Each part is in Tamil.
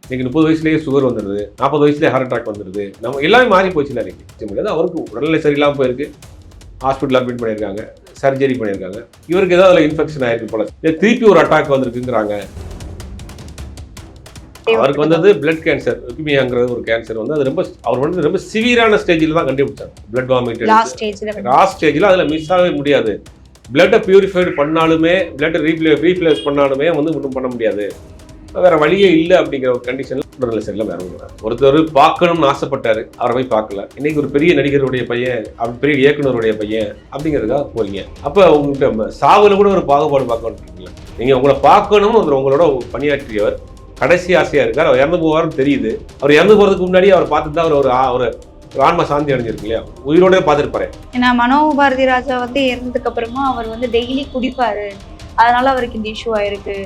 இன்னைக்கு 30 வயசுலேயே சுகர் வந்துடுது, 40 வயசுலேயே ஹார்ட் அட்டாக் வந்துடுது. நம்ம எல்லாமே மாறி போச்சுல இன்னைக்கு முடியாது. அவருக்கு உடல்நிலை சரியில்லாமல் போயிருக்கு, ஹாஸ்பிட்டல் அட்மிட் பண்ணியிருக்காங்க, சர்ஜரி பண்ணியிருக்காங்க. இவருக்கு ஏதாவது அதில் இன்ஃபெக்ஷன் ஆயிருக்கு போல, திருப்பி ஒரு அட்டாக் வந்திருக்குங்கிறாங்க. அவருக்கு வந்தது பிளட் கேன்சர், லுக்கிமியாங்கிறது ஒரு கேன்சர் வந்து அது ரொம்ப அவர் வந்து ரொம்ப சிவியரான ஸ்டேஜில் தான் கண்டுபிடிச்சாங்க. பிளட் வாமிட் லாஸ்ட் ஸ்டேஜில் அதில் மிஸ் ஆகவே முடியாது. பிளட்டை பியூரிஃபைடு பண்ணாலுமே, பிளட்டை ரீப்ளேஸ் பண்ணாலுமே வந்து ஒன்றும் பண்ண முடியாது, வேற வழியே இல்லை அப்படிங்கிற ஒரு கண்டிஷன்ல உடல்நிலை சரியில்லை வேற ஒருத்தர் பார்க்கணும்னு ஆசைப்பட்டாரு, அவரை போய் பார்க்கல. இன்னைக்கு ஒரு பெரிய நடிகருடைய பையன், பெரிய இயக்குனருடைய பையன் அப்படிங்கிறதுக்காக போறீங்க. அப்ப உங்கள்கிட்ட சாவுல கூட ஒரு பாகுபாடு பார்க்கணும். நீங்க உங்களை பார்க்கணும்னு உங்களோட பணியாற்றியவர் கடைசி ஆசையா இருக்கார். அவர் இறந்து போவார்னு தெரியுது. அவர் இறந்து போறதுக்கு முன்னாடி அவர் பார்த்துட்டு தான் அவர் ஒரு ஆன்ம சாந்தி அடைஞ்சிருக்கு இல்லையா, உயிரோட பார்த்துருப்பாரு. ஏன்னா மனோபாரதி ராஜா வந்து இறந்ததுக்கு அப்புறமா அவர் வந்து டெய்லி குடிப்பாரு, அதனால அவருக்கு இந்த இஷ்யூ ஆயிருக்கு,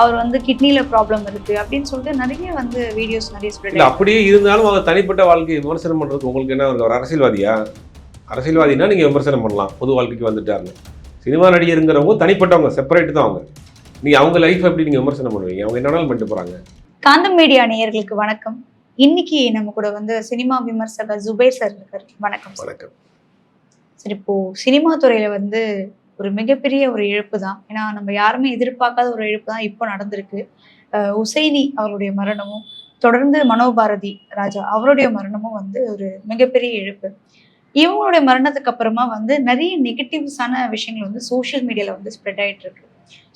அவர் வந்து கிட்னில ப்ராப்ளம் இருக்கு அப்படின்னு சொல்லிட்டு நிறைய வந்து வீடியோஸ் நிறைய ஸ்ப்ரெட். அப்படியே இருந்தாலும் அவர் தனிப்பட்ட வாழ்க்கையை விமர்சனம் பண்றதுக்கு உங்களுக்கு என்ன, ஒரு அரசியல்வாதியா? அரசியல்வாதினா நீங்க விமர்சனம் பண்ணலாம், பொது வாழ்க்கைக்கு வந்துட்டாருன்னு. சினிமா நடிகருங்கிறவங்க தனிப்பட்டவங்க, செப்பரேட் தான் அவங்க. நீங்க அவங்க லைஃப் எப்படி நீங்க விமர்சனம் பண்ணுவீங்க? அவங்க என்னன்னாலும் பண்ணிட்டு போறாங்க. காந்தம் மீடியா நேயர்களுக்கு வணக்கம். இன்னைக்கு நம்ம கூட வந்து சினிமா விமர்சகர் ஜுபைர் சார் இருக்காரு. வணக்கம். வணக்கம். சரி, இப்போ சினிமா துறையில வந்து ஒரு மிகப்பெரிய ஒரு இழப்பு தான். ஏன்னா நம்ம யாருமே எதிர்பார்க்காத ஒரு இழப்பு தான் இப்போ நடந்திருக்கு. உசைனி அவருடைய மரணமும், தொடர்ந்து மனோபாரதி ராஜா அவருடைய மரணமும் வந்து ஒரு மிகப்பெரிய இழப்பு. இவங்களுடைய மரணத்துக்கு அப்புறமா வந்து நிறைய நெகட்டிவ்ஸான விஷயங்கள் வந்து சோஷியல் மீடியால வந்து ஸ்ப்ரெட் ஆயிட்டு இருக்கு.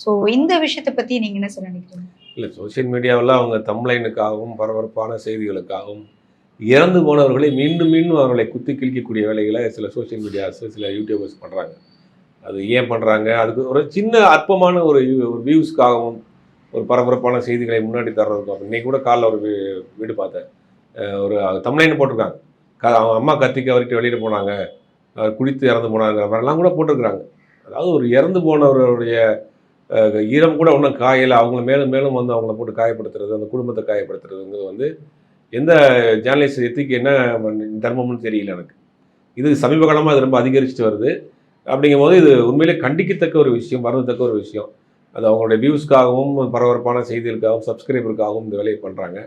ஸோ இந்த விஷயத்தை பத்தி நீங்க என்ன சார் நினைக்கிறீங்க? இல்லை, சோசியல் மீடியாவில் அவங்க தம்ப்லைனுக்காகவும் பரபரப்பான செய்திகளுக்காகவும் இறந்து போனவர்களை மீண்டும் மீண்டும் அவர்களை குத்தி கிழிக்கக்கூடிய வேலைகளை சில சோஷியல் மீடியாஸ், சில யூடியூபர்ஸ் பண்ணுறாங்க. அது ஏன் பண்ணுறாங்க? அதுக்கு ஒரு சின்ன அற்பமான ஒரு வியூஸ்க்காகவும் ஒரு பரபரப்பான செய்திகளை முன்னாடி தர்றதுக்கும். இன்றைக்கி கூட காலைல ஒரு வீடு பார்த்தேன், ஒரு தம்ப்லைன் போட்டிருக்காங்க, அவங்க அம்மா கத்திக்கு அவர்கிட்ட வெளியில் போனாங்க, குடித்து இறந்து போனாங்கிற மாதிரிலாம் கூட போட்டிருக்கிறாங்க. அதாவது ஒரு இறந்து போனவருடைய ஈரம் கூட ஒன்றும் காயலை, அவங்கள மேலும் மேலும் வந்து அவங்கள போட்டு காயப்படுத்துறது, அந்த குடும்பத்தை காயப்படுத்துறதுங்கிறது வந்து எந்த ஜேர்னலிஸ்ட் எத்திக்கு என்ன தர்மம்னு தெரியல எனக்கு. இது சமீப காலமாக அது ரொம்ப அதிகரிச்சுட்டு வருது. அப்படிங்கும் போது இது உண்மையிலே கண்டிக்கத்தக்க ஒரு விஷயம், வருந்தத்தக்க ஒரு விஷயம். அது அவங்களுடைய வியூஸ்க்காகவும் பரபரப்பான செய்திகளுக்காகவும் சப்ஸ்கிரைபருக்காகவும் இந்த வேலையை பண்ணுறாங்க.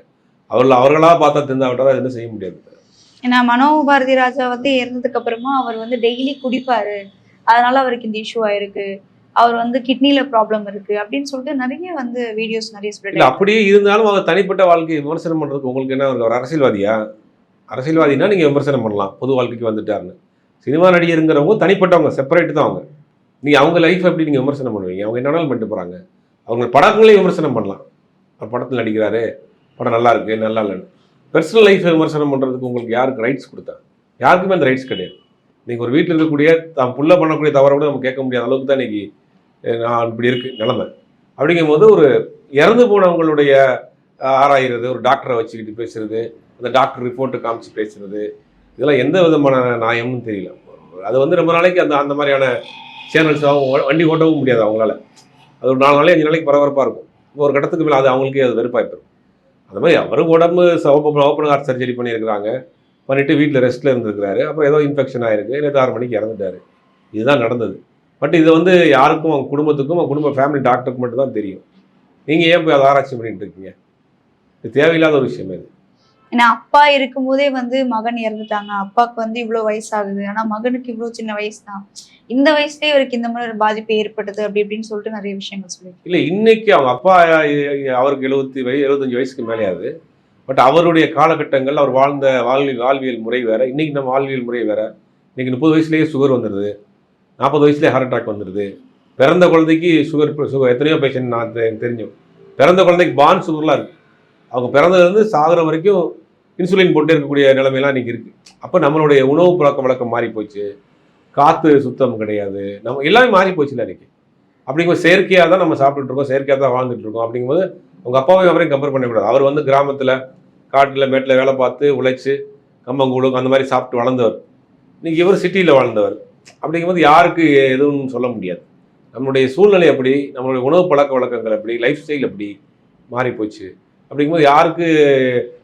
அவர்களாக பார்த்தா தெரிந்தாவிட்டால் அது என்ன செய்ய முடியாது. ஏன்னா மனோபாரதி ராஜா வந்து இறந்ததுக்கு அப்புறமா அவர் வந்து டெய்லி குடிப்பாரு, அதனால அவருக்கு இந்த இஷ்யூ ஆயிருக்கு, அவர் வந்து கிட்னில ப்ராப்ளம் இருக்கு அப்படின்னு சொல்லிட்டு நிறைய வந்து வீடியோஸ் நிறைய ஸ்ப்ரெட். இல்லை, அப்படியே இருந்தாலும் அவங்க தனிப்பட்ட வாழ்க்கையை விமர்சனம் பண்ணுறதுக்கு உங்களுக்கு என்ன, ஒரு அரசியல்வாதியா? அரசியல்வாதினா நீங்கள் விமர்சனம் பண்ணலாம், பொது வாழ்க்கைக்கு வந்துட்டாருன்னு. சினிமா நடிகருங்கிறவங்க தனிப்பட்டவங்க, செப்பரேட் தான் அவங்க. நீங்கள் அவங்க லைஃப் எப்படி நீங்கள் விமர்சனம் பண்ணுவீங்க? அவங்க என்னன்னாலும் பண்ணிட்டு போகிறாங்க. அவங்க படங்களையும் விமர்சனம் பண்ணலாம். படத்தில் நடிக்கிறாரு, படம் நல்லா இருக்கு, நல்லா இல்லைன்னு. பர்சனல் லைஃப்பை விமர்சனம் பண்ணுறதுக்கு உங்களுக்கு யாருக்கு ரைட்ஸ் கொடுத்தா? யாருக்குமே அந்த ரைட்ஸ் கிடையாது. நீங்கள் ஒரு வீட்டில் இருக்கக்கூடிய தான் புள்ள பண்ணக்கூடிய தவறை கூட நம்ம கேட்க முடியாத அளவுக்கு தான் இன்றைக்கி நான் இப்படி இருக்குது நிலைமை. அப்படிங்கும் போது ஒரு இறந்து போனவங்களுடைய ஆராயிறது, ஒரு டாக்டரை வச்சுக்கிட்டு பேசுறது, அந்த டாக்டர் ரிப்போர்ட்டு காமிச்சு பேசுறது, இதெல்லாம் எந்த விதமான நியாயம்னு தெரியல. அது வந்து ரொம்ப நாளைக்கு அந்த மாதிரியான சேனல்ஸாகவும் வண்டி ஓட்டவும் முடியாது அவங்களால. அது ஒரு 4 நாளைக்கு 5 நாளைக்கு பரபரப்பாக இருக்கும். ஒரு கட்டத்துக்கு மேலே அது அவங்களுக்கே அது வெறுப்பாயிடும். அந்த மாதிரி அவரும் உடம்பு ஓப்பன் ஹார்ட் சர்ஜரி பண்ணியிருக்கிறாங்க, பண்ணிவிட்டு வீட்டில் ரெஸ்ட்டில் இருந்திருக்கிறாரு. அப்புறம் ஏதோ இன்ஃபெக்ஷன் ஆகிருக்கு, நேற்று 6 மணிக்கு இறந்துட்டார். இதுதான் நடந்தது. பட் இது வந்து யாருக்கும், அவங்க குடும்பத்துக்கும், அவங்க குடும்ப ஃபேமிலி டாக்டருக்கு மட்டும் தான் தெரியும். நீங்கள் ஏன் போய் அதை ஆராய்ச்சி பண்ணிட்டு இருக்கீங்க? இது தேவையில்லாத ஒரு விஷயம் இது. ஏன்னா அப்பா இருக்கும்போதே வந்து மகன் இறந்துட்டாங்க, அப்பாவுக்கு வந்து இவ்வளோ வயசாகுது, ஆனா மகனுக்கு இவ்வளோ சின்ன வயசு தான், இந்த வயசுலேயே இவருக்கு இந்த மாதிரி ஒரு பாதிப்பு ஏற்பட்டது அப்படி இப்படின்னு சொல்லிட்டு நிறைய விஷயங்கள் சொல்லி. இல்லை, இன்னைக்கு அவங்க அப்பா அவருக்கு 75 வயசுக்கு மேலேயாவது. பட் அவருடைய காலகட்டங்கள், அவர் வாழ்ந்த வாழ்வியல் முறை வேற, இன்னைக்கு நம்ம வாழ்வியல் முறை வேற. இன்னைக்கு 30 வயசுலேயே சுகர் வந்துடுது, 40 வயசுலேயே ஹார்ட் அட்டாக் வந்துடுது. பிறந்த குழந்தைக்கு சுகர் எத்தனையோ பேஷண்ட் நான் தெரிஞ்சோம். பிறந்த குழந்தைக்கு பான் சுகர்லாம் இருக்குது. அவங்க பிறந்ததுலேருந்து சாகிற வரைக்கும் இன்சுலின் போட்டு இருக்கக்கூடிய நிலைமையெல்லாம் இன்றைக்கி இருக்குது. அப்போ நம்மளுடைய உணவு பழக்க வழக்கம் மாறி போச்சு, காற்று சுத்தம் கிடையாது, நம்ம எல்லாமே மாறி போச்சுல இன்றைக்கி. அப்படிங்கும்போது செயற்கையாக தான் நம்ம சாப்பிட்டுட்ருக்கோம், செயற்கையாக தான் வாழ்ந்துட்டுருக்கோம். அப்படிங்கும்போது அவங்க அப்பாவையும் அவரையும் கம்பேர் பண்ணக்கூடாது. அவர் வந்து கிராமத்தில் காட்டில் மேட்டில் வேலை பார்த்து உழைச்சி கம்பங்கூழும் அந்த மாதிரி சாப்பிட்டு வளர்ந்தவர். இன்றைக்கி இவர் சிட்டியில் வாழ்ந்தவர். அப்படிங்கும்போது யாருக்கு எதுவும் சொல்ல முடியாது. நம்மளுடைய சூழ்நிலை அப்படி, நம்மளுடைய உணவு பழக்க வழக்கங்கள் அப்படி, லைஃப் ஸ்டைல் அப்படி மாறி போச்சு. அப்படிங்கும்போது யாருக்கு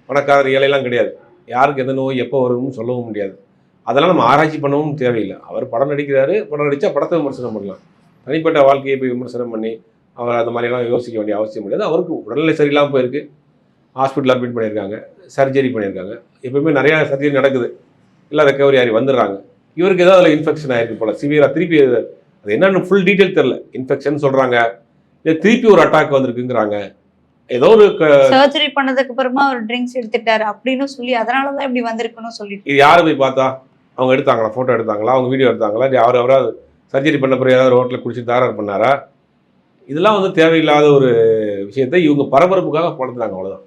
பணக்காரர் ஏழையெல்லாம் கிடையாது, யாருக்கு எந்த நோய் எப்போ வரும்னு சொல்லவும் முடியாது. அதெல்லாம் நம்ம ஆராய்ச்சி பண்ணவும் தேவையில்லை. அவர் படம் நடிக்கிறாரு, படம் நடித்தா படத்தை விமர்சனம் பண்ணலாம். தனிப்பட்ட வாழ்க்கையை போய் விமர்சனம் பண்ணி அவர் அந்த மாதிரிலாம் யோசிக்க வேண்டிய அவசியம் கிடையாது. அவருக்கு உடல்நிலை சரியில்லாமல் போயிருக்கு, ஹாஸ்பிட்டல் அட்மிட் பண்ணியிருக்காங்க, சர்ஜரி பண்ணியிருக்காங்க. எப்பவுமே நிறையா சர்ஜரி நடக்குது, இல்லை ரெக்கவரி ஆகி வந்துடுறாங்க. இவருக்கு ஏதாவது அதில் இன்ஃபெக்ஷன் ஆகிருக்கு போல, சிவியராக திருப்பி அது என்னென்னு ஃபுல் டீட்டெயில் தெரில. இன்ஃபெக்ஷன் சொல்கிறாங்க, இல்லை திருப்பி ஒரு அட்டாக் வந்திருக்குங்கிறாங்க. ஏதோ ஒரு சர்ஜரி பண்ணதுக்கு அப்புறமா ஒரு ட்ரிங்க்ஸ் எடுத்துட்டாரு அப்படின்னு சொல்லி அதனாலதான் இப்படி வந்திருக்குன்னு சொல்லிட்டு இது யாரு போய் பார்த்தா? அவங்க எடுத்தாங்களா, ஃபோட்டோ எடுத்தாங்களா, அவங்க வீடியோ எடுத்தாங்களா, இல்லை அவராவது சர்ஜரி பண்ண பிறகு ஏதாவது ரோட்டில் குடிச்சு தாரார் பண்ணாரா? இதெல்லாம் வந்து தேவையில்லாத ஒரு விஷயத்தை இவங்க பரபரப்புக்காக படுத்துறாங்க, அவ்வளோதான்.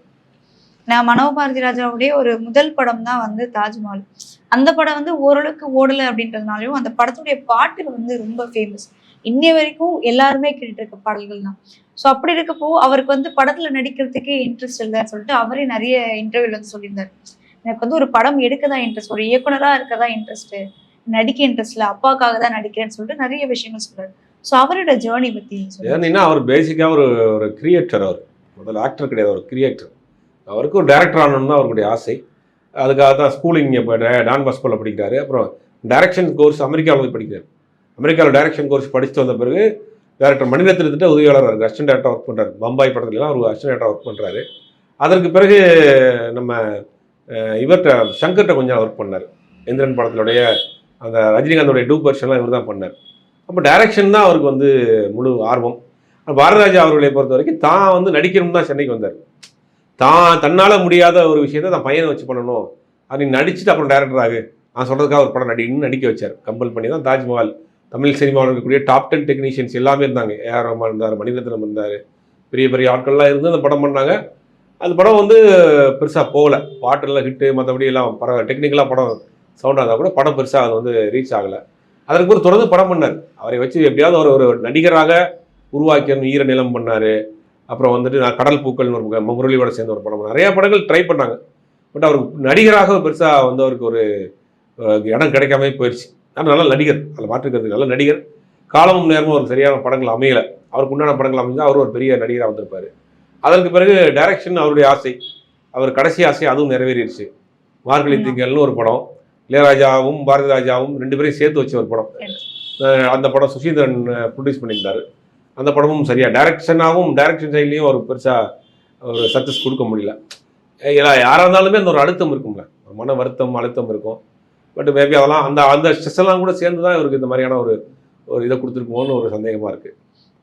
நான் மனோபாரதி ராஜாவுடைய ஒரு முதல் படம் தான் வந்து தாஜ்மஹால். அந்த படம் வந்து ஓரளவுக்கு ஓடலை அப்படின்றதுனாலையும் அந்த படத்துடைய பாட்டுகள் வந்து ரொம்ப ஃபேமஸ். இன்னைய வரைக்கும் எல்லாருமே கேட்டுட்டு இருக்க பாடல்கள் தான். ஸோ அப்படி இருக்கப்போ அவருக்கு வந்து படத்துல நடிக்கிறதுக்கே இன்ட்ரெஸ்ட் இல்லைன்னு சொல்லிட்டு அவரே நிறைய இன்டர்வியூல வந்து சொல்லியிருந்தாரு. எனக்கு வந்து ஒரு படம் எடுக்க தான் இன்ட்ரெஸ்ட், ஒரு இயக்குனரா இருக்கதான் இன்ட்ரெஸ்ட், நடிக்க இன்ட்ரெஸ்ட் இல்லை, அப்பாக்காக தான் நடிக்கிறேன்னு சொல்லிட்டு நிறைய விஷயங்கள் சொல்றாரு. ஸோ அவரோட ஜேர்னி பத்தி ஏன்னா அவர் பேசிக்காக ஒரு கிரியேட்டர். அவர் முதல்ல ஆக்டர் கிடையாது, ஒரு கிரியேட்டர். அவருக்கு ஒரு டேரக்டர் ஆகணும்னு தான் அவருடைய ஆசை. அதுக்காக தான் ஸ்கூலிங் இப்போ டான் பாஸ்கோவில் படிக்கிறாரு. அப்புறம் டைரக்ஷன் கோர்ஸ் அமெரிக்காவில் போய் படிக்கிறார். அமெரிக்காவில் டைரக்ஷன் கோர்ஸ் படிச்சுட்டு வந்த பிறகு டேரக்டர் மணிரத்னத்திட்ட உதவியாளராக இருக்குது, அசிஸ்டன்ட் டேரக்டர் ஒர்க் பண்ணுறாரு. பம்பாய் படத்துலலாம் அவர் அசிஸ்டன்ட் டேரக்டர் ஒர்க் பண்ணுறாரு. அதற்கு பிறகு நம்ம இவர்கிட்ட சங்கர்கிட்ட கொஞ்சம் ஒர்க் பண்ணார். எந்திரன் படத்தினுடைய அந்த ரஜினிகாந்தோடைய டூப் வெர்ஷன்லாம் இவர் தான் பண்ணார். அப்போ டைரக்ஷன் தான் அவருக்கு வந்து முழு ஆர்வம். பாரதிராஜா அவர்களை பொறுத்த வரைக்கும் தான் வந்து நடிக்கணும்னு தான் சென்னைக்கு வந்தார். தன்னால் முடியாத ஒரு விஷயத்தை தான் பையனை வச்சு பண்ணணும், அது நீ நடிச்சுட்டு அப்புறம் டேரக்டர் ஆகு, நான் சொல்கிறதுக்காக ஒரு படம் நடிக்க வச்சார். கம்பல் பண்ணி தான் தாஜ்மஹால். தமிழ் சினிமாவில் இருக்கக்கூடிய டாப் 10 டெக்னீஷியன்ஸ் எல்லாமே இருந்தாங்க. ஏஆர் ரஹ்மான் இருந்தார், மணிரத்னம் இருந்தார், பெரிய பெரிய ஆட்கள்லாம் இருந்து அந்த படம் பண்ணாங்க. அந்த படம் வந்து பெருசாக போகலை, பாட்டெல்லாம் ஹிட்டு, மற்றபடி எல்லாம் டெக்னிக்கலாக படம் சவுண்டாக இருந்தால் கூட படம் பெருசாக அது வந்து ரீச் ஆகலை. அதற்கு ஒரு தொடர்ந்து படம் பண்ணார். அவரை வச்சு எப்படியாவது ஒரு நடிகராக உருவாக்கியன்னு ஈர நிலம் பண்ணார். அப்புறம் வந்துட்டு நான் கடல் பூக்கள்னு ஒரு முரளியோட சேர்ந்த ஒரு படம், நிறையா படங்கள் ட்ரை பண்ணாங்க. பட் அவருக்கு நடிகராக பெருசாக வந்து அவருக்கு ஒரு இடம் கிடைக்காம போயிடுச்சு. ஆனால் நல்ல நடிகர், அதில் மாற்றுக்கிறதுக்கு நல்ல நடிகர். காலமும் நேரமும் அவருக்கு சரியான படங்கள் அமையலை. அவருக்கு உண்டான படங்கள் அமைஞ்சால் அவர் ஒரு பெரிய நடிகராக வந்திருப்பார். அதற்கு பிறகு டைரக்ஷன் அவருடைய ஆசை, அவர் கடைசி ஆசை அதுவும் நிறைவேறிடுச்சு. மார்கழி திங்கள்னு ஒரு படம், இளையராஜாவும் பாரதி ராஜாவும் 2 பேரையும் சேர்த்து வச்ச ஒரு படம். அந்த படம் சுசீந்திரன் ப்ரொடியூஸ் பண்ணியிருந்தார். அந்த படமும் சரியாக டைரக்ஷன் சைட்லேயும் ஒரு பெருசாக ஒரு சக்ஸஸ் கொடுக்க முடியல. யாராக இருந்தாலுமே அந்த ஒரு அழுத்தம் இருக்கும்ல, ஒரு மன வருத்தம் அழுத்தம் இருக்கும். பட் மேபி அதெல்லாம் அந்த ஸ்ட்ரெஸ் எல்லாம் கூட சேர்ந்து தான் இவருக்கு இந்த மாதிரியான ஒரு இதை கொடுத்துருக்கோன்னு ஒரு சந்தேகமாக இருக்குது.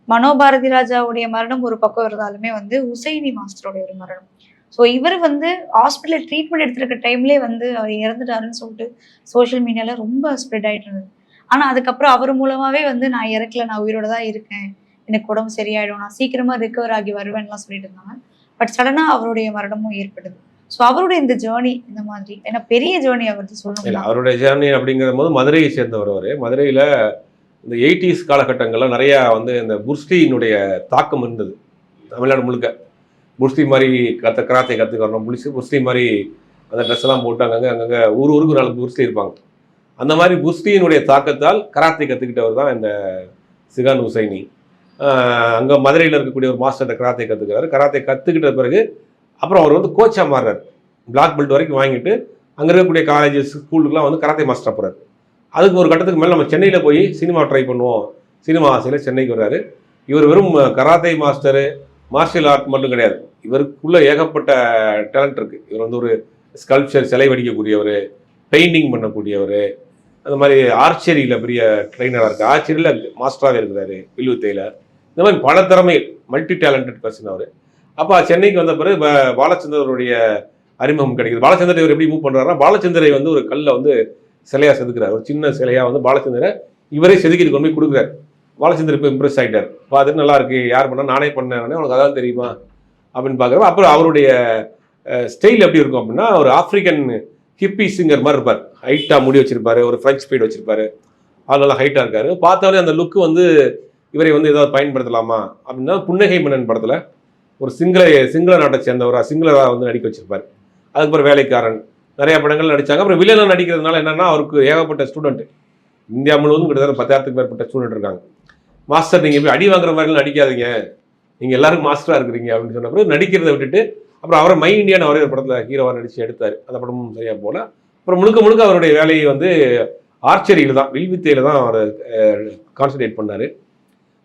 மனோபாரதி ராஜாவுடைய மரணம் ஒரு பக்கம் இருந்தாலுமே வந்து உசைனி மாஸ்டருடைய ஒரு மரணம். ஸோ இவர் வந்து ஹாஸ்பிட்டலில் ட்ரீட்மெண்ட் எடுத்துருக்க டைம்லேயே வந்து அவர் இறந்துட்டாருன்னு சொல்லிட்டு சோஷியல் மீடியாவில் ரொம்ப ஸ்ப்ரெட் ஆகிட்டு இருந்தது. ஆனால் அதுக்கப்புறம் அவர் மூலமாகவே வந்து நான் இறக்கல, நான் உயிரோட தான் இருக்கேன், எனக்கு உடம்பு சரியாயிடும், நான் சீக்கிரமாக ரிகவர் ஆகி வருவேன்லாம் சொல்லிட்டு இருந்தாங்க. பட் சடனாக அவருடைய மரணமும் ஏற்படுது. ஸோ அவருடைய இந்த ஜேர்னி இந்த மாதிரி ஏன்னா பெரிய ஜேர்னி அவருக்கு சொல்லணும். அவருடைய ஜேர்னி அப்படிங்கிற போது மதுரையை சேர்ந்தவர். அவர் மதுரையில் இந்த 80s காலகட்டங்களில் நிறையா வந்து இந்த புர்ஸ்லியினுடைய தாக்கம் இருந்தது தமிழ்நாடு முழுக்க. புர்ஸ்லி மாதிரி கராத்தே கற்றுக்கணும், புர்ஸ்லி மாதிரி அந்த ட்ரெஸ் எல்லாம் போட்டு அங்கங்கே ஊருக்கு 4 புர்ஸ்லி இருப்பாங்க. அந்த மாதிரி புர்ஸ்லியினுடைய தாக்கத்தால் கராத்தே கற்றுக்கிட்டவர் தான் இந்த சிகான் ஹுசைனி. அங்கே மதுரையில் இருக்கக்கூடிய ஒரு மாஸ்டர்கிட்ட கராத்தே கற்றுக்கிறாரு. கராத்தே கற்றுக்கிட்ட பிறகு அப்புறம் அவர் வந்து கோச்சாக மாறுறாரு. பிளாக் பெல்ட் வரைக்கும் வாங்கிட்டு அங்கே இருக்கக்கூடிய காலேஜஸ் ஸ்கூலுக்குலாம் வந்து கராத்தே மாஸ்டராக போகிறார். அதுக்கு ஒரு கட்டத்துக்கு மேலே நம்ம சென்னையில் போய் சினிமா ட்ரை பண்ணுவோம், சினிமா ஆசையில் சென்னைக்கு வர்றாரு. இவர் வெறும் கராத்தே மாஸ்டரு, மார்ஷியல் ஆர்ட் மட்டும் கிடையாது, இவருக்குள்ள ஏகப்பட்ட டேலண்ட் இருக்குது. இவர் வந்து ஒரு ஸ்கல்ப்சர் சிலை வடிக்கக்கூடியவர், பெயிண்டிங் பண்ணக்கூடியவர், அந்த மாதிரி ஆர்ச்சரியில் பெரிய ட்ரெயினராக இருக்குது, ஆர்ச்சரியில் மாஸ்டராகவே இருக்கிறாரு, வில்வித்தையில். இந்த மாதிரி பல திறமை, மல்டி டேலண்டட் பர்சன் அவர். அப்போ சென்னைக்கு வந்த பிறகு பாலச்சந்தருடைய அறிமுகம் கிடைக்குது. பாலச்சந்தர் இவர் எப்படி மூவ் பண்ணுறாருன்னா, பாலச்சந்தரை வந்து ஒரு கல்லை வந்து சிலையாக செதுக்கிறார். ஒரு சின்ன சிலையாக வந்து பாலச்சந்தரை இவரே செதுக்கிட்டு கொண்டு போய் கொடுக்குறாரு. பாலச்சந்தர் இப்போ இம்ப்ரெஸ் ஆகிட்டார். பார்த்துட்டு நல்லா இருக்கு, யார் பண்ணால் நானே பண்ணேன், உனக்கு அதான் தெரியுமா அப்படின்னு பார்க்குறப்ப அப்புறம் அவருடைய ஸ்டைல் எப்படி இருக்கும் அப்படின்னா, ஒரு ஆப்பிரிக்கன் ஹிப்பி சிங்கர் மாதிரி இருப்பார். ஹைட்டாக முடி வச்சிருப்பாரு, ஒரு ஃப்ரெஞ்ச் ஸ்பீட் வச்சிருப்பாரு, அது நல்லா ஹைட்டாக இருக்காரு. பார்த்தாலே அந்த லுக்கு வந்து இவரை வந்து ஏதாவது பயன்படுத்தலாமா அப்படின்னா, புன்னகை மன்னன் படத்தில் ஒரு சிங்கள நாட்டை சேர்ந்தவரா சிங்களராக வந்து நடிக்க வச்சிருப்பார். அதுக்கப்புறம் வேலைக்காரன் நிறைய படங்கள் நடித்தாங்க. அப்புறம் வில்லனாக நடிக்கிறதுனால என்னன்னா, அவருக்கு ஏகப்பட்ட ஸ்டூடெண்ட், இந்தியா முழுவதும் கிட்டத்தட்ட 10,000க்கு மேற்பட்ட ஸ்டூடெண்ட் இருக்காங்க. மாஸ்டர் நீங்கள் போய் அடி வாங்குற மாதிரிலாம் நடிக்காதீங்க, நீங்கள் எல்லாருக்கும் மாஸ்டராக இருக்கிறீங்க அப்படின்னு சொன்ன பிறகு நடிக்கிறத விட்டுட்டு அப்புறம் அவரை மை இண்டியான்னு அவரே ஒரு படத்தில் ஹீரோவாக நடித்து எடுத்தார். அந்த படமும் சரியாக போல. அப்புறம் முழுக்க அவருடைய வேலையை வந்து ஆர்ச்சரியில் தான், வில்வித்தையில் தான் அவர் கான்சன்ட்ரேட் பண்ணார்.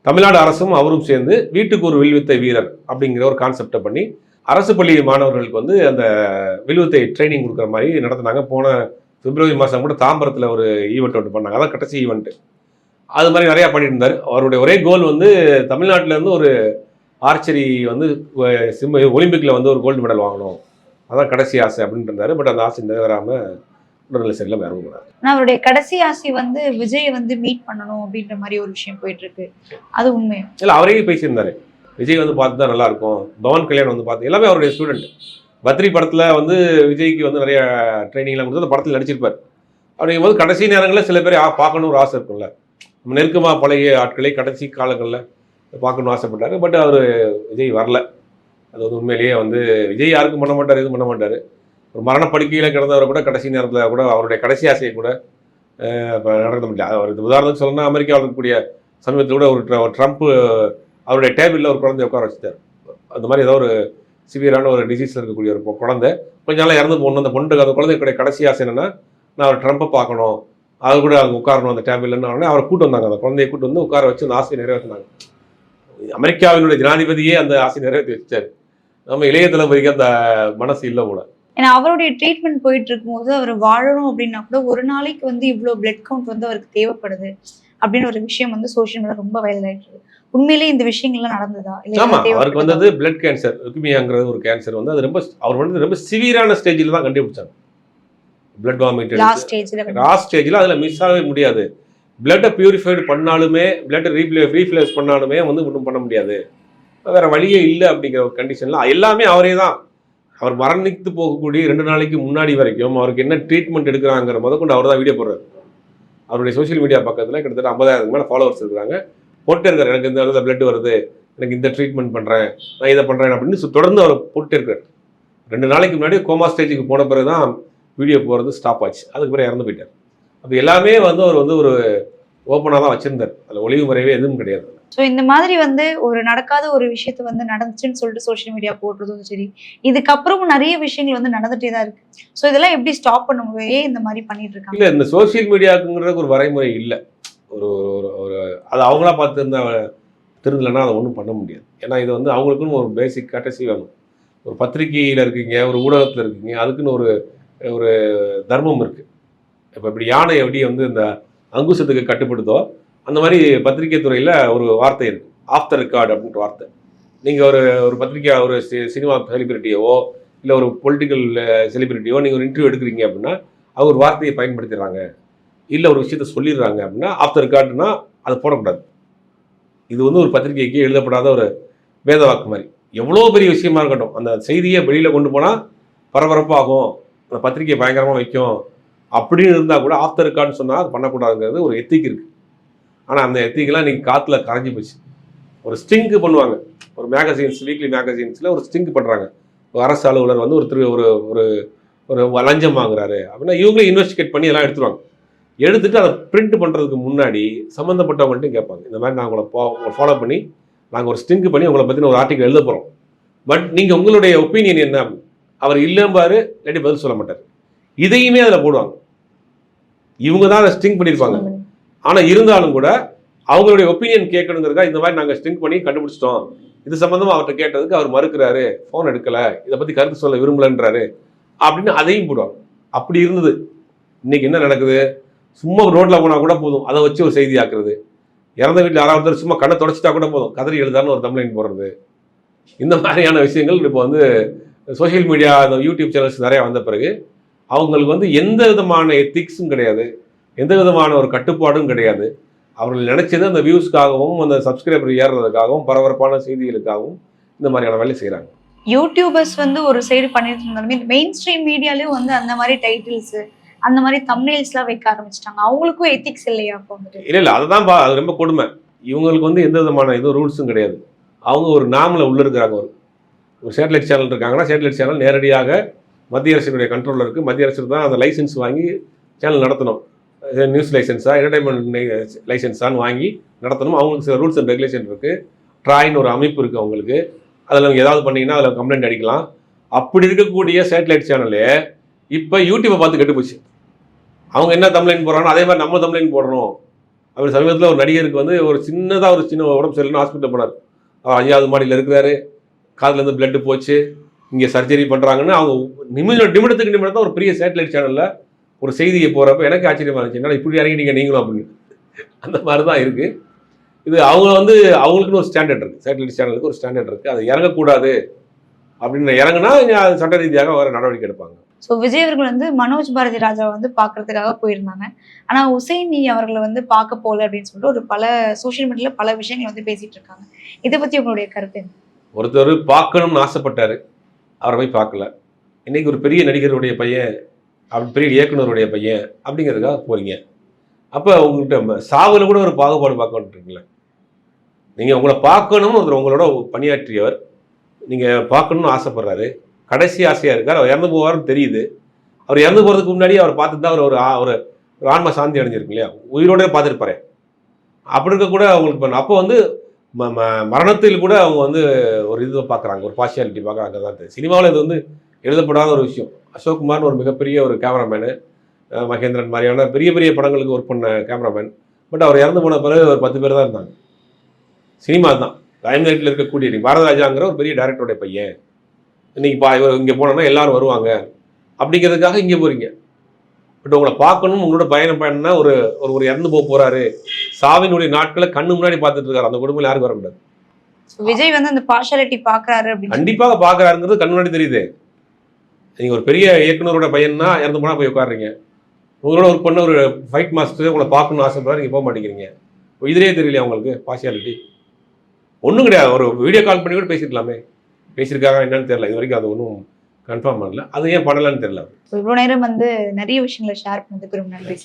தமிழ்நாடு அரசும் அவரும் சேர்ந்து வீட்டுக்கு ஒரு வில்வித்தை வீரர் அப்படிங்கிற ஒரு கான்செப்டை பண்ணி அரசு பள்ளி மாணவர்களுக்கு வந்து அந்த வில்வித்தை ட்ரைனிங் கொடுக்குற மாதிரி நடத்தினாங்க. போன பிப்ரவரி மாதம் கூட தாம்பரத்தில் ஒரு ஈவெண்ட் ஒன்று பண்ணாங்க. அதான் கடைசி ஈவெண்ட்டு. அது மாதிரி நிறையா பண்ணிட்டு இருந்தார். அவருடைய ஒரே கோல் வந்து தமிழ்நாட்டிலேருந்து ஒரு ஆர்ச்சரி வந்து ஒலிம்பிக்கில் வந்து ஒரு கோல்டு மெடல் வாங்கணும், அதான் கடைசி ஆசை அப்படின்ட்டு இருந்தார். பட் அந்த ஆசை நிறைவேறாமல் உடல்நிலை சரியில்லாமல் இறந்து போனார். ஆனால் அவருடைய கடைசி ஆசை வந்து விஜய் வந்து மீட் பண்ணணும் அப்படின்ற மாதிரி ஒரு விஷயம் போயிட்டு இருக்கு. அது உண்மையா? இல்லை, அவரே பேசியிருந்தாரு. விஜய் வந்து பார்த்து தான் நல்லாயிருக்கும், பவன் கல்யாணம் வந்து பார்த்து, எல்லாமே அவருடைய ஸ்டூடெண்ட். பத்ரி படத்தில் வந்து விஜய்க்கு வந்து நிறைய ட்ரைனிங்லாம் கொடுத்து அந்த படத்தில் நடிச்சிருப்பார். அப்படிங்கும் போது கடைசி நேரங்களில் சில பேர் பார்க்கணும் ஒரு ஆசை இருக்கும்ல. நம்ம நெருக்கமாக பழகிய ஆட்களை கடைசி காலங்களில் பார்க்கணும்னு ஆசைப்பட்டார். பட் அவர் விஜய் வரல. அது வந்து உண்மையிலேயே வந்து விஜய் யாருக்கும் பண்ண மாட்டார், எதுவும் பண்ண மாட்டார். ஒரு மரணப்படுக்கையில் கிடந்தவரை கூட கடைசி நேரத்தில் கூட அவருடைய கடைசி ஆசையை கூட நடக்க முடியல. அவர் உதாரணத்துக்கு சொல்லணும்னா, அமெரிக்காவில் இருக்கக்கூடிய சமீபத்தில் கூட ஒரு ட்ரம்ப் அவருடைய டேபிளில் ஒரு குழந்தைய உட்கார வச்சுட்டார். அந்த மாதிரி ஏதோ ஒரு சிவியரான ஒரு டிசீஸில் இருக்கக்கூடிய ஒரு குழந்தை கொஞ்ச நாள் இறந்து போகணும். அந்த பொண்ணுக்கு அந்த குழந்தைய கடைசி ஆசை என்னன்னா, நான் அவர் ட்ரம்ப்பை பார்க்கணும், அது கூட அங்கே உட்காரணும் அந்த டேபிள்னு அவரை கூட்டு வந்தாங்க. அந்த குழந்தையை கூட்டு வந்து உட்கார வச்சு அந்த ஆசையை நிறைவேற்றினாங்க. அமெரிக்காவினுடைய ஜனாதிபதியே அந்த ஆசையை நிறைவேற்றி வச்சார். நம்ம இளைய தளபதிக்கு அந்த மனசு இல்லை போல. ஏன்னா அவருடைய ட்ரீட்மெண்ட் போயிட்டு இருக்கும்போது அவர் வாழணும் அப்படின்னா கூட ஒரு நாளைக்கு வந்து இவ்வளோ பிளட் கவுண்ட் வந்து அவருக்கு தேவைப்படுது அப்படின்னு ஒரு விஷயம் வந்து சோஷியல் மீடியா ரொம்ப வைரல் ஆயிட்டு இருக்கு. உண்மையிலேயே இந்த விஷயங்கள்லாம் நடந்ததா? ஆமா, அவருக்கு வந்தது பிளட் கேன்சர், லுக்கிமியாங்கிறது ஒரு கேன்சர் வந்து அது ரொம்ப அவர் வந்து ரொம்ப சிவியரான ஸ்டேஜில் தான் கண்டுபிடிச்சாங்க. பிளட் வாமிட் லாஸ்ட் ஸ்டேஜில் அதில் மிஸ் ஆகவே முடியாது. பிளட்டை பியூரிஃபைடு பண்ணாலுமே, பிளட்டை ரீஃப்ளேஸ் பண்ணாலுமே வந்து ஒன்றும் பண்ண முடியாது, வேற வழியே இல்லை அப்படிங்கிற ஒரு கண்டிஷன்ல எல்லாமே அவரே தான். அவர் மரணித்து போகக்கூடிய 2 நாளைக்கு முன்னாடி வரைக்கும் அவருக்கு என்ன ட்ரீட்மெண்ட் எடுக்கிறாங்கிற முதற்கொண்டு அவர் தான் வீடியோ போடுறாரு. அவருடைய சோஷியல் மீடியா பக்கத்தில் கிட்டத்தட்ட 50,000 மேலே ஃபாலோவர்ஸ் இருக்கிறாங்க. போட்டே இருக்காரு, எனக்கு இந்த பிளட் வருது, எனக்கு இந்த ட்ரீட்மெண்ட் பண்ணுறேன், நான் இதை பண்ணுறேன் அப்படின்னு தொடர்ந்து அவர் போட்டே இருக்காரு. 2 நாளைக்கு முன்னாடி கோமா ஸ்டேஜுக்கு போன பிறகு தான் வீடியோ போகிறது ஸ்டாப் ஆச்சு. அதுக்கு பிறகு இறந்து போயிட்டார். அப்போ எல்லாமே வந்து அவர் வந்து ஒரு ஓப்பனாக தான் வச்சிருந்தார். அதில் ஒளிவு முறையவே எதுவும் கிடையாது. ஸோ இந்த மாதிரி வந்து ஒரு நடக்காத ஒரு விஷயத்த வந்து நடந்துச்சுன்னு சொல்லிட்டு சோஷியல் மீடியா போடுறதும் சரி, இதுக்கப்புறமும் நிறைய விஷயங்கள் வந்து நடந்துட்டே தான் இருக்கு. ஸோ இதெல்லாம் எப்படி ஸ்டாப் பண்ண முடியும்? ஏன் இந்த மாதிரி பண்ணிட்டு இருக்காங்க? இல்லை, இந்த சோஷியல் மீடியாவுக்குங்கிறதுக்கு ஒரு வரைமுறை இல்லை. ஒரு ஒரு அது அவங்களா பார்த்து இருந்தா திருந்தலைன்னா அதை ஒன்றும் பண்ண முடியாது. ஏன்னா இது வந்து அவங்களுக்குன்னு ஒரு பேசிக் கட்டசி வேணும். ஒரு பத்திரிகையில் இருக்கீங்க, ஒரு ஊடகத்தில் இருக்கீங்க, அதுக்குன்னு ஒரு ஒரு தர்மம் இருக்குது. இப்போ இப்படி யானை எப்படி வந்து இந்த அங்குசத்துக்கு கட்டுப்படுதோ அந்த மாதிரி பத்திரிகை துறையில் ஒரு வார்த்தை இருக்குது, ஆஃப் த ரெக்கார்டு அப்படின்ற வார்த்தை. நீங்கள் ஒரு பத்திரிகை ஒரு சினிமா செலிபிரிட்டியவோ இல்லை ஒரு பொலிட்டிக்கல் செலிபிரிட்டியோ நீங்கள் ஒரு இன்டர்வியூ எடுக்கிறீங்க அப்படின்னா அவங்க ஒரு வார்த்தையை பயன்படுத்திடுறாங்க, இல்லை ஒரு விஷயத்த சொல்லிடுறாங்க அப்படின்னா ஆஃப் த ரெக்கார்டுனா அதை போடக்கூடாது. இது வந்து ஒரு பத்திரிகைக்கு எழுதப்படாத ஒரு வேத வாக்கு மாதிரி. எவ்வளோ பெரிய விஷயமா இருக்கட்டும், அந்த செய்தியை வெளியில் கொண்டு போனால் பரபரப்பாகும், அந்த பத்திரிகையை பயங்கரமாக வைக்கும் அப்படின்னு இருந்தால் கூட ஆஃப் த ரெக்கார்டுன்னு சொன்னால் அது பண்ணக்கூடாதுங்கிறது ஒரு எத்திக் இருக்குது. ஆனால் அந்த எத்திக்கெல்லாம் இன்றைக்கி காற்றுல கரைஞ்சி போச்சு. ஒரு ஸ்டிங்கு பண்ணுவாங்க, ஒரு மேகசின்ஸ், வீக்லி மேகசின்ஸில் ஒரு ஸ்டிங்கு பண்ணுறாங்க. ஒரு அரசு அலுவலர் வந்து ஒரு ஒரு ஒரு லஞ்சம் வாங்குறாரு அப்படின்னா இவங்களே இன்வெஸ்டிகேட் பண்ணி எல்லாம் எடுத்துருவாங்க. எடுத்துட்டு அதை பிரிண்ட் பண்ணுறதுக்கு முன்னாடி சம்மந்தப்பட்டவங்கள்ட்டையும் கேட்பாங்க, இந்த மாதிரி நாங்கள் உங்களை ஃபாலோ பண்ணி நாங்கள் ஒரு ஸ்டிங்கு பண்ணி உங்களை பற்றின ஒரு ஆர்டிக்கல் எழுத போகிறோம், பட் நீங்கள் உங்களுடைய ஒப்பீனியன் என்ன? அவர் இல்லைம்பாரு, இல்லாட்டி பதில் சொல்ல மாட்டார். இதையுமே அதில் போடுவாங்க. இவங்க தான் அதை ஸ்டிங் பண்ணியிருப்பாங்க. ஆனால் இருந்தாலும் கூட அவங்களுடைய ஒப்பீனியன் கேட்கணுங்கிறதா இந்த மாதிரி நாங்கள் ஸ்டிங் பண்ணி கண்டுபிடிச்சிட்டோம், இது சம்மந்தமாக அவர்கிட்ட கேட்டதுக்கு அவர் மறுக்கிறாரு, ஃபோன் எடுக்கலை, இதை பற்றி கருத்து சொல்ல விரும்பலன்றாரு அப்படின்னு அதையும் போடுவாங்க. அப்படி இருந்தது. இன்னைக்கு என்ன நடக்குது? சும்மா ரோட்டில் போனால் கூட போதும், அதை வச்சு ஒரு செய்தி ஆக்குறது. இறந்த வீட்டில் யாராவது சும்மா கண்ணை தொடச்சிட்டா கூட போதும், கதறி எழுதான்னு ஒரு தம்ப்லைன் போடுறது. இந்த மாதிரியான விஷயங்கள் இப்போ வந்து சோஷியல் மீடியா, அந்த யூடியூப் சேனல்ஸ் நிறையா வந்த பிறகு அவங்களுக்கு வந்து எந்த விதமான எத்திக்ஸும் கிடையாது, எந்த விதமான ஒரு கட்டுப்பாடும் கிடையாது. அவர்கள் நினைச்சது அந்த வியூஸ்க்காகவும் அந்த சப்ஸ்கிரைபர் ஏறுறதுக்காகவும் பரபரப்பான செய்திகளுக்காகவும் இந்த மாதிரியான வேலை செய்கிறாங்க. யூடியூபர்ஸ் வந்து ஒரு சைடு பண்ணிட்டு இருந்தாலுமே மெயின் ஸ்ட்ரீம் மீடியாலையும் வந்து அந்த மாதிரி டைட்டில்ஸ், அந்த மாதிரி தம்ப்நெயில்ஸ்லாம் வைக்க ஆரம்பிச்சிட்டாங்க. அவங்களுக்கும் எத்திக்ஸ் இல்லையா? அப்போ வந்துட்டு இல்லை, அதுதான் அது ரொம்ப கொடுமை. இவங்களுக்கு வந்து எந்த விதமான எதுவும் ரூல்ஸும் கிடையாது. அவங்க ஒரு நாமில் உள்ள இருக்கிறாங்க. ஒரு சேட்டலைட் சேனல் இருக்காங்கன்னா சேட்டலைட் சேனல் நேரடியாக மத்திய அரசினுடைய கண்ட்ரோலில் இருக்குது. மத்திய அரசு தான் அந்த லைசன்ஸ் வாங்கி சேனல் நடத்தணும். நியூஸ் லைசன்ஸா, என்டர்டைன்மெண்ட் லைசன்ஸான்னு வாங்கி நடத்தணும். அவங்களுக்கு சில ரூல்ஸ் அண்ட் ரெகுலேஷன் இருக்குது. ட்ராய்னு ஒரு அமைப்பு இருக்குது அவங்களுக்கு. அதில் அவங்க ஏதாவது பண்ணிங்கன்னா அதில் கம்ப்ளைண்ட் அடிக்கலாம். அப்படி இருக்கக்கூடிய சேட்டலைட் சேனலே இப்போ யூடியூப்பை பார்த்து கெட்டு போச்சு. அவங்க என்ன கம்ப்ளைண்ட் போடுறாங்கன்னா அதே மாதிரி நம்ம கம்ப்ளைண்ட் போடணும். அப்படி சமீபத்தில் ஒரு நடிகருக்கு வந்து ஒரு சின்ன உடம்பு சரியில்லைன்னு ஹாஸ்பிட்டலில் போனார். 5வது மாடியில் இருக்கிறாரு, காதுலேருந்து பிளட்டு போச்சு, இங்கே சர்ஜரி பண்ணுறாங்கன்னு அவங்க நிமிடத்துக்கு நிமிடம் தான் ஒரு பெரிய சேட்டலைட் சேனலில் ஒரு செய்தியை போகிறப்ப எனக்கு ஆச்சரியமாக இருந்துச்சு, என்னடா இப்படி இறங்கிட்டீங்க நீங்களும் அப்படின்னு. அந்த மாதிரி தான் இருக்குது இது. அவங்க வந்து அவங்களுக்குன்னு ஒரு ஸ்டாண்டர்ட் இருக்குது, சேட்டலைட் சேனலுக்கு ஒரு ஸ்டாண்டர்ட் இருக்குது. அது இறங்கக்கூடாது அப்படின்னு இறங்குனா சட்ட ரீதியாக வர நடவடிக்கை எடுப்பாங்க. ஸோ விஜய் அவர்கள் வந்து மனோஜ் பாரதி ராஜாவை வந்து பார்க்கறதுக்காக போயிருந்தாங்க. ஆனா உசைனி அவர்களை வந்து பார்க்க போகல அப்படின்னு சொல்லிட்டு ஒரு பல சோஷியல் மீடியால பல விஷயங்கள் வந்து பேசிட்டு இருக்காங்க. இதை பத்தி உங்களுடைய கருத்து என்ன? ஒருத்தர் பார்க்கணும்னு ஆசைப்பட்டாரு, அவரை போய் பார்க்கல. இன்னைக்கு ஒரு பெரிய நடிகருடைய பையன், அப்படி பெரிய இயக்குனருடைய பையன் அப்படிங்கிறதுக்காக போறீங்க. அப்போ உங்கள்கிட்ட சாவுல கூட ஒரு பாகுபாடு பார்க்கணுன்றீங்களே. நீங்கள் உங்களை பார்க்கணும்னு ஒருத்தர் உங்களோட பணியாற்றியவர், நீங்கள் பார்க்கணும்னு ஆசைப்படுறாரு, கடைசி ஆசையாக இருக்கார், அவர் இறந்து போவார்னு தெரியுது. அவர் இறந்து போகிறதுக்கு முன்னாடி அவர் பார்த்துட்டு தான் அவர் ஒரு ஆன்ம சாந்தி அடைஞ்சிருக்கு இல்லையா, உயிரோட பார்த்துருப்பாரு. அப்படி இருக்க கூட அவங்களுக்கு அப்போ வந்து மரணத்தில் கூட அவங்க வந்து ஒரு இது பார்க்குறாங்க, ஒரு பார்ஷியாலிட்டி பார்க்குறாங்க தான். சினிமாவில் இது வந்து எழுதப்படாத ஒரு விஷயம். அசோக் குமார்னு ஒரு மிகப்பெரிய ஒரு கேமராமேனு, மகேந்திரன் மாதிரியான பெரிய பெரிய படங்களுக்கு ஒர்க் பண்ண கேமராமேன். பட் அவர் இறந்து போன பிறகு ஒரு 10 பேர் தான் இருந்தாங்க. சினிமா தான் லைம்லைட்டில் இருக்கக்கூடிய பாரதராஜாங்கிற ஒரு பெரிய டைரக்டருடைய பையன். இன்னைக்கு இவர் இங்கே போனோன்னா எல்லாரும் வருவாங்க அப்படிங்கிறதுக்காக இங்கே போகிறீங்க. பட் உங்களை பார்க்கணும், உங்களோட பயணம்னா ஒரு ஒரு இறந்து போகிறாரு, சாவினுடைய நாட்களை கண்ணு முன்னாடி பார்த்துட்டு இருக்காரு, அந்த குடும்பம் யாருக்கும் வர முடியாது. விஜய் வந்து அந்த பார்ஷாலிட்டி பார்க்கறாரு அப்படின்னு கண்டிப்பாக பார்க்குறாருங்கிறது கண்ணு முன்னாடி தெரியுது. நீங்கள் ஒரு பெரிய இயக்குனரோட பையன்னா இறந்து போனால் போய் உட்காடுறீங்க. உங்களோட ஒர்க் பண்ண ஒரு ஃபைட் மாஸ்டர் உங்களை பார்க்கணும்னு ஆசைப்படுறாரு, நீங்கள் போக மாட்டேங்கிறீங்க. இதுலேயே தெரியலையா உங்களுக்கு பார்ஷியாலிட்டி? ஒன்றும் கிடையாது. ஒரு வீடியோ கால் பண்ணி கூட பேசிருக்கலாமே. பேசியிருக்காங்க என்னன்னு தெரியல, இது வரைக்கும் அது ஒன்றும் கன்ஃபார்ம் பண்ணல. அது ஏன் பண்ணலன்னு தெரியல. இவ்வளோ நேரம் வந்து நிறைய விஷயங்களை ஷேர் பண்ணதுக்கு ரொம்ப நன்றி.